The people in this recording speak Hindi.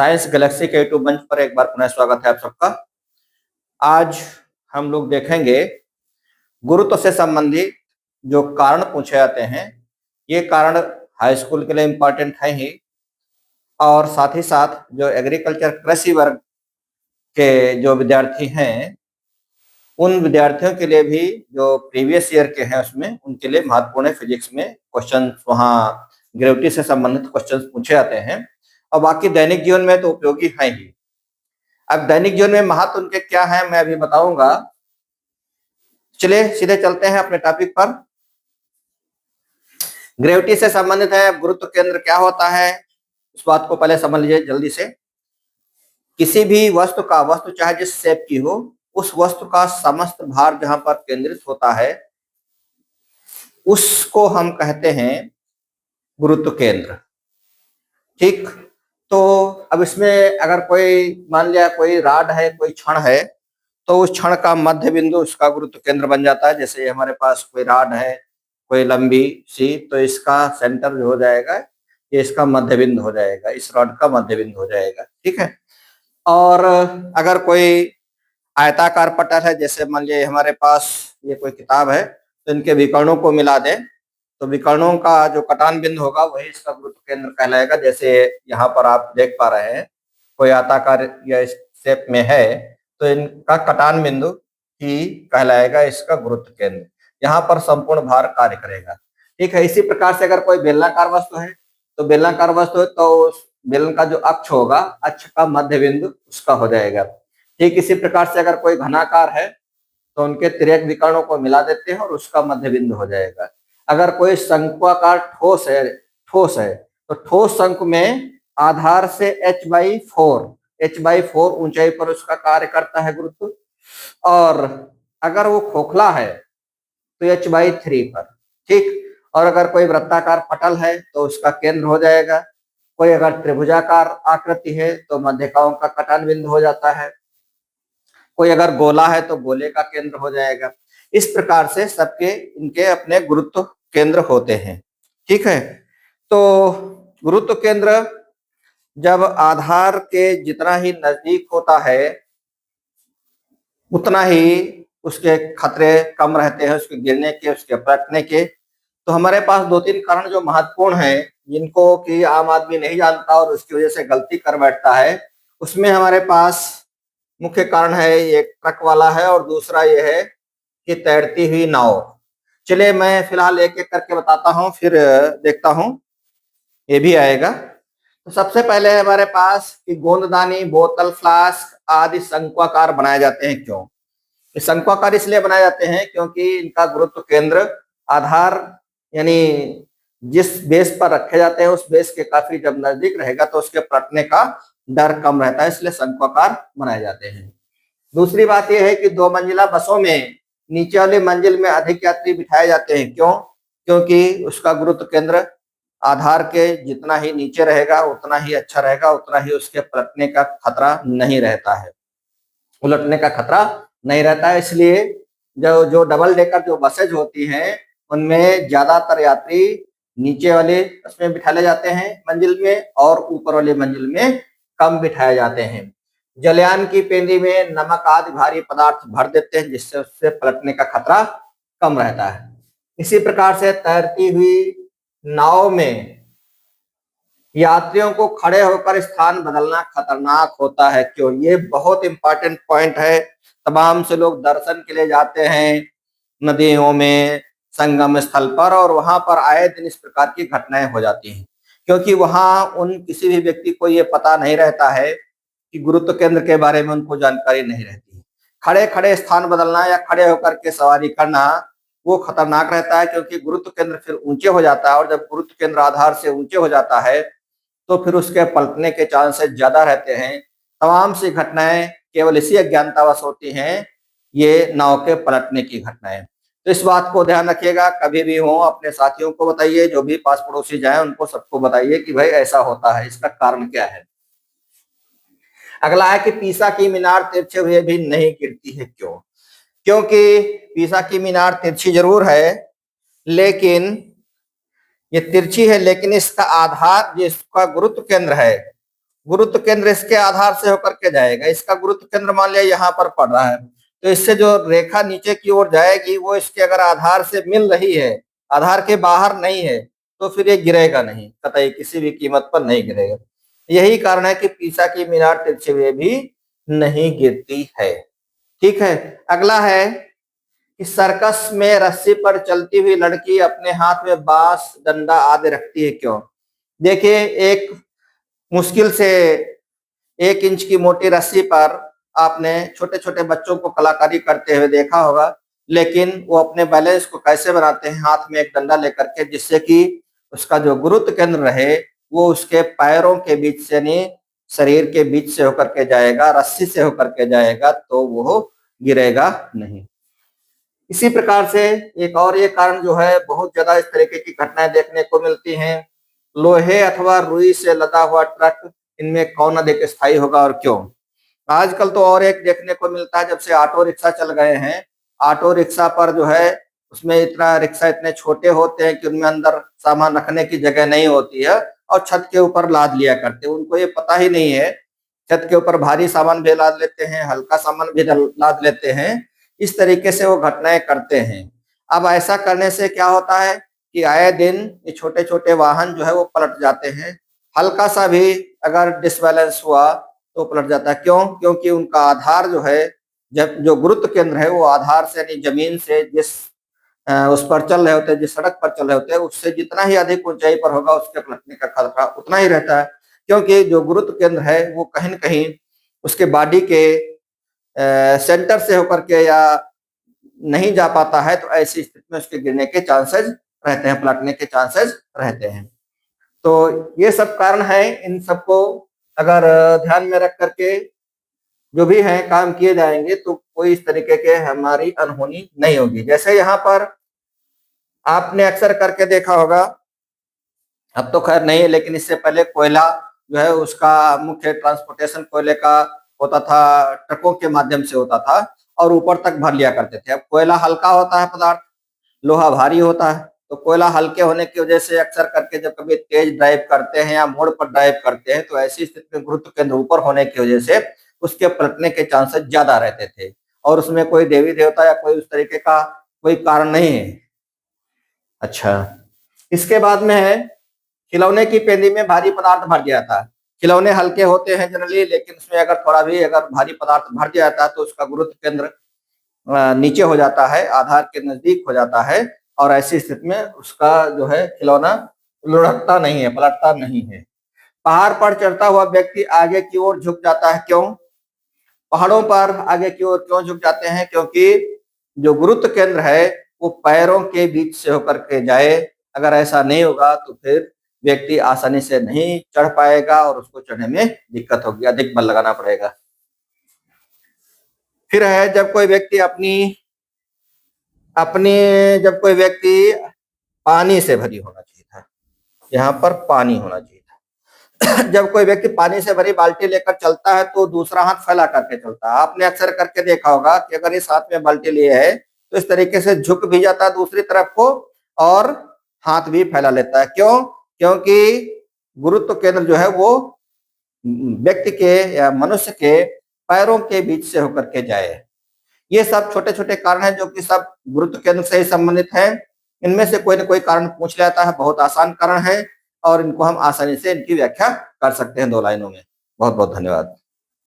साइंस गैलेक्सी के यूट्यूब मंच पर एक बार पुनः स्वागत है आप सबका। आज हम लोग देखेंगे गुरुत्व से संबंधित जो कारण पूछे जाते हैं। ये कारण हाई स्कूल के लिए इम्पोर्टेंट है ही, और साथ ही साथ जो एग्रीकल्चर कृषि वर्ग के जो विद्यार्थी हैं उन विद्यार्थियों के लिए भी जो प्रीवियस ईयर के हैं उसमें उनके लिए महत्वपूर्ण है। फिजिक्स में क्वेश्चन वहाँ ग्रेविटी से संबंधित क्वेश्चन पूछे जाते हैं, और बाकी दैनिक जीवन में तो उपयोगी है ही। अब दैनिक जीवन में महत्व उनके क्या है मैं अभी बताऊंगा। चलिए सीधे चलते हैं अपने टॉपिक पर। ग्रेविटी से संबंधित है, गुरुत्व केंद्र क्या होता है इस बात को पहले समझ लीजिए जल्दी से। किसी भी वस्तु चाहे जिस शेप की हो, उस वस्तु का समस्त भार जहां पर केंद्रित होता है उसको हम कहते हैं गुरुत्व केंद्र। ठीक, तो अब इसमें अगर कोई मान लिया कोई राड है, कोई छड़ है, तो उस क्षण का मध्य बिंदु उसका गुरुत्व केंद्र बन जाता है। जैसे हमारे पास कोई राड है कोई लंबी सी, तो इसका सेंटर जो हो जाएगा ये इसका मध्य बिंदु हो जाएगा, इस रॉड का मध्य बिंदु हो जाएगा। ठीक है, और अगर कोई आयताकार पटल है, जैसे मान लीजिए हमारे पास ये कोई किताब है, तो इनके विकर्णों को मिला दें तो विकर्णों का जो कटान बिंदु होगा वही इसका गुरुत्व केंद्र कहलाएगा। जैसे यहाँ पर आप देख पा रहे हैं कोई आयताकार या शेप में है, तो इनका कटान बिंदु ही कहलाएगा इसका गुरुत्व केंद्र। यहाँ पर संपूर्ण भार कार्य करेगा। ठीक है, इसी प्रकार से अगर कोई बेलनाकार वस्तु है, तो बेलनाकार वस्तु है तो उस बेलन का जो अक्ष होगा, अक्ष का मध्य बिंदु उसका हो जाएगा। ठीक इसी प्रकार से अगर कोई घनाकार है तो उनके तिर्यक विकर्णों को मिला देते हैं और उसका मध्य बिंदु हो जाएगा। अगर कोई शंक्वाकार ठोस है तो ठोस शंकु में आधार से h/4 ऊंचाई पर उसका कार्य करता है गुरुत्व, और अगर वो खोखला है तो h/3 पर। ठीक, और अगर कोई वृत्ताकार पटल है तो उसका केंद्र हो जाएगा। कोई अगर त्रिभुजाकार आकृति है तो मध्यकाओं का कटान बिंदु हो जाता है। कोई अगर गोला है तो गोले का केंद्र हो जाएगा। इस प्रकार से सबके इनके अपने गुरुत्व केंद्र होते हैं। ठीक है, तो गुरुत्व केंद्र जब आधार के जितना ही नजदीक होता है उतना ही उसके खतरे कम रहते हैं, उसके गिरने के, उसके पलटने के। तो हमारे पास 2-3 कारण जो महत्वपूर्ण हैं जिनको कि आम आदमी नहीं जानता और उसकी वजह से गलती कर बैठता है, उसमें हमारे पास मुख्य कारण है एक ट्रक वाला है और दूसरा ये है कि तैरती हुई नाव। चलिए मैं फिलहाल एक एक करके बताता हूँ, फिर देखता हूँ ये भी आएगा। तो सबसे पहले हमारे पास कि गोंददानी, बोतल, फ्लास्क आदि शंक्वाकार बनाए जाते हैं। क्यों ये शंक्वाकार इसलिए बनाए जाते हैं क्योंकि इनका गुरुत्व केंद्र आधार यानी जिस बेस पर रखे जाते हैं उस बेस के काफी जब नजदीक रहेगा तो उसके पलटने का डर कम रहता है, इसलिए शंक्वाकार बनाए जाते हैं। दूसरी बात यह है कि 2 मंजिला बसों में नीचे वाली मंजिल में अधिक यात्री बिठाए जाते हैं। क्यों? क्योंकि उसका गुरुत्व केंद्र आधार के जितना ही नीचे रहेगा उतना ही अच्छा रहेगा, उतना ही उसके पलटने का खतरा नहीं रहता है, उलटने का खतरा नहीं रहता है। इसलिए जो डबल डेकर जो बसेज होती हैं उनमें ज्यादातर यात्री नीचे वाले उसमें बिठाए जाते हैं मंजिल में, और ऊपर वाले मंजिल में कम बिठाए जाते हैं। जलयान की पेंदी में नमक आदि भारी पदार्थ भर देते हैं जिससे उससे पलटने का खतरा कम रहता है। इसी प्रकार से तैरती हुई नाव में यात्रियों को खड़े होकर स्थान बदलना खतरनाक होता है। क्यों? ये बहुत इंपॉर्टेंट पॉइंट है। तमाम से लोग दर्शन के लिए जाते हैं नदियों में, संगम स्थल पर, और वहां पर आए दिन इस प्रकार की घटनाएं हो जाती हैं क्योंकि वहां उन किसी भी व्यक्ति को ये पता नहीं रहता है कि गुरुत्व केंद्र के बारे में उनको जानकारी नहीं रहती। खड़े खड़े स्थान बदलना या खड़े होकर के सवारी करना वो खतरनाक रहता है क्योंकि गुरुत्व केंद्र फिर ऊंचे हो जाता है, और जब गुरुत्व केंद्र आधार से ऊंचे हो जाता है तो फिर उसके पलटने के चांसेस ज्यादा रहते हैं। तमाम सी घटनाएं केवल इसी अज्ञानतावश होती हैं, ये नाव के पलटने की घटनाएं। तो इस बात को ध्यान रखिएगा, कभी भी हो अपने साथियों को बताइए, जो भी पास पड़ोसी जाए उनको सबको बताइए कि भाई ऐसा होता है, इसका कारण क्या है। अगला है कि पीसा की मीनार तिरछे हुए भी नहीं गिरती है। क्यों? क्योंकि पीसा की मीनार तिरछी जरूर है, लेकिन ये तिरछी है लेकिन इसका आधार जिसका गुरुत्व केंद्र है गुरुत्व केंद्र इसके आधार से होकर के जाएगा। इसका गुरुत्व केंद्र मान लिया यहाँ पर पड़ रहा है, तो इससे जो रेखा नीचे की ओर जाएगी वो इसके अगर आधार से मिल रही है, आधार के बाहर नहीं है, तो फिर ये गिरेगा नहीं, कतई किसी भी कीमत पर नहीं गिरेगा। यही कारण है कि पीसा की मीनार तिरछे हुए भी नहीं गिरती है। ठीक है, अगला है कि सर्कस में रस्सी पर चलती हुई लड़की अपने हाथ में बांस, डंडा आदि रखती है, क्यों? देखिए, एक मुश्किल से 1 इंच की मोटी रस्सी पर आपने छोटे छोटे बच्चों को कलाकारी करते हुए देखा होगा, लेकिन वो अपने बैलेंस को कैसे बनाते हैं, हाथ में एक डंडा लेकर के, जिससे कि उसका जो गुरुत्व केंद्र रहे वो उसके पैरों के बीच से, यानी शरीर के बीच से होकर के जाएगा, रस्सी से होकर के जाएगा, तो वो गिरेगा नहीं। इसी प्रकार से एक और ये कारण जो है, बहुत ज्यादा इस तरीके की घटनाएं देखने को मिलती हैं। लोहे अथवा रुई से लदा हुआ ट्रक, इनमें कौन अधिक स्थायी होगा और क्यों? आजकल तो और एक देखने को मिलता है, जब से ऑटो रिक्शा चल गए हैं, ऑटो रिक्शा पर जो है उसमें इतना रिक्शा इतने छोटे होते हैं कि उनमें अंदर सामान रखने की जगह नहीं होती है और छत के ऊपर लाद लिया करते हैं। उनको ये पता ही नहीं है, छत के ऊपर भारी सामान भी लाद लेते हैं, हल्का सामान भी लाद लेते हैं। इस तरीके से वो घटनाएं करते हैं। अब ऐसा करने से क्या होता है कि आए दिन ये छोटे छोटे वाहन जो है वो पलट जाते हैं। हल्का सा भी अगर डिसबैलेंस हुआ तो पलट जाता है। क्यों? क्योंकि उनका आधार जो है, जब जो गुरुत्व केंद्र है वो आधार से, यानी जमीन से जिस उस पर चल रहे होते हैं, जिस सड़क पर चल रहे होते हैं, उससे जितना ही अधिक ऊंचाई पर होगा उसके पलटने का खतरा उतना ही रहता है। क्योंकि जो गुरुत्व केंद्र है वो कहीं न कहीं उसके बॉडी के सेंटर से होकर के या नहीं जा पाता है, तो ऐसी स्थिति में उसके गिरने के चांसेस रहते हैं, पलटने के चांसेस रहते हैं। तो ये सब कारण है, इन सबको अगर ध्यान में रख करके जो भी है काम किए जाएंगे तो कोई इस तरीके के हमारी अनहोनी नहीं होगी। जैसे यहाँ पर आपने अक्सर करके देखा होगा, अब तो खैर नहीं है, लेकिन इससे पहले कोयला जो है उसका मुख्य ट्रांसपोर्टेशन कोयले का होता था, ट्रकों के माध्यम से होता था और ऊपर तक भर लिया करते थे। अब कोयला हल्का होता है पदार्थ, लोहा भारी होता है, तो कोयला हल्के होने की वजह से अक्सर करके जब कभी तेज ड्राइव करते हैं या मोड़ पर ड्राइव करते हैं, तो ऐसी स्थिति में गुरुत्व केंद्र ऊपर होने की वजह से उसके पलटने के चांसेस ज्यादा रहते थे। और उसमें कोई देवी देवता या कोई उस तरीके का कोई कारण नहीं है। अच्छा, इसके बाद में है खिलौने की पेंदी में भारी पदार्थ भर गया था। खिलौने हल्के होते हैं जनरली, लेकिन उसमें अगर थोड़ा भी अगर भारी पदार्थ भर जाता है तो उसका गुरुत्व केंद्र नीचे हो जाता है, आधार के नजदीक हो जाता है, और ऐसी स्थिति में उसका जो है खिलौना लुढ़कता नहीं है, पलटता नहीं है। पहाड़ पर चढ़ता हुआ व्यक्ति आगे की ओर झुक जाता है, क्यों? पहाड़ों पर आगे की ओर क्यों झुक जाते हैं? क्योंकि जो गुरुत्व केंद्र है वो पैरों के बीच से होकर के जाए। अगर ऐसा नहीं होगा तो फिर व्यक्ति आसानी से नहीं चढ़ पाएगा और उसको चढ़ने में दिक्कत होगी, अधिक बल लगाना पड़ेगा। फिर है जब कोई व्यक्ति जब कोई व्यक्ति पानी से भरी होना चाहिए था, यहाँ पर पानी होना चाहिए था। जब कोई व्यक्ति पानी से भरी बाल्टी लेकर चलता है तो दूसरा हाथ फैला करके चलता है। आपने अक्सर करके देखा होगा कि अगर इस हाथ में बाल्टी लिए है तो इस तरीके से झुक भी जाता है दूसरी तरफ को और हाथ भी फैला लेता है। क्यों? क्योंकि गुरुत्व केंद्र जो है वो व्यक्ति के या मनुष्य के पैरों के बीच से होकर के जाए। ये सब छोटे छोटे कारण हैं जो कि सब गुरुत्व केंद्र से ही संबंधित हैं। इनमें से कोई ना कोई कारण पूछ लेता है, बहुत आसान कारण है और इनको हम आसानी से इनकी व्याख्या कर सकते हैं 2 लाइनों में। बहुत बहुत धन्यवाद।